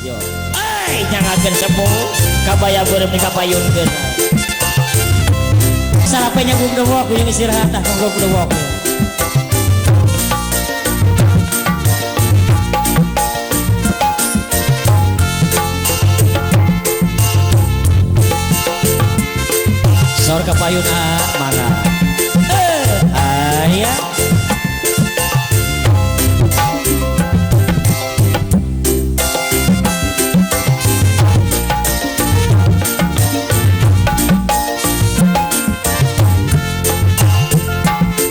Yo. Nyangakeun sepuh kabaya beureum dikapayunkeun. Sarapenya gum dewok jeung istirahat tah gum dewok. Sor kapayun mana? Aya.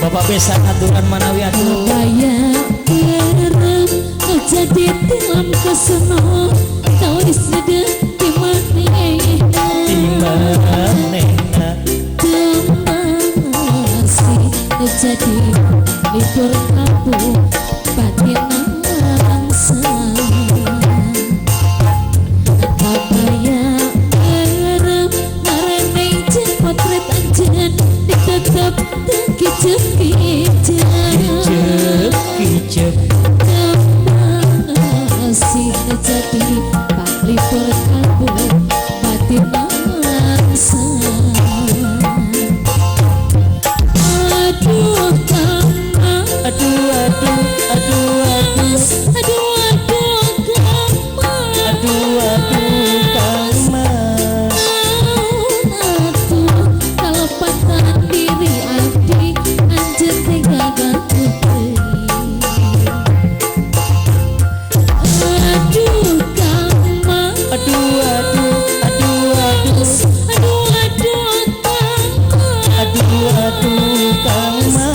Bapak besan aturan manawi atuh kaya berem jadi tilam kesono tau disede di manehna masih jadi libur kampung batin langsung kaya berem ngareneng jen potret anjen ditetep kicep-kicep masih jadi paklipur kabur batin langsung aduh kama aduh aduh aduh aduh aduh aduh kama aduh aduh kama aduh kalau patah diri adik anjir tega gantung aduh kama aduh aduh aduh aduh aduh aduh kama aduh aduh kama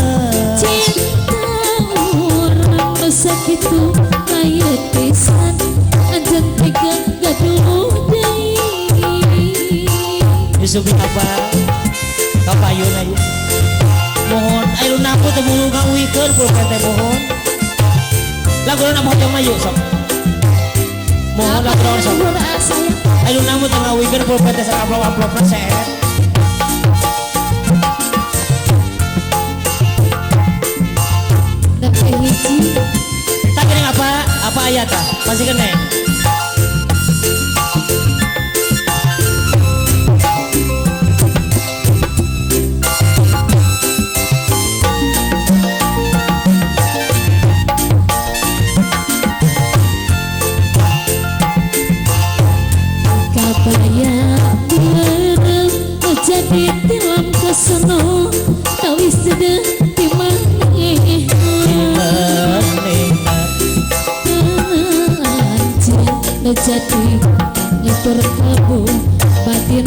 cinta orang masa gitu kayak pisan anjir tega gaduh deui disubi apa kapayun aja mohon ayo napu teu mulu ngawikeun pulpen teh mohon lagu na mohon mah yuk sok mohon lagu sok ayo namu teu ngawikeun pulpen teh sak amplop-amplopna seet tak kene apa ayat tah masih kene kabaya berem jadi tilam kesono tau isede di manehna anjir jadi libur kabung batin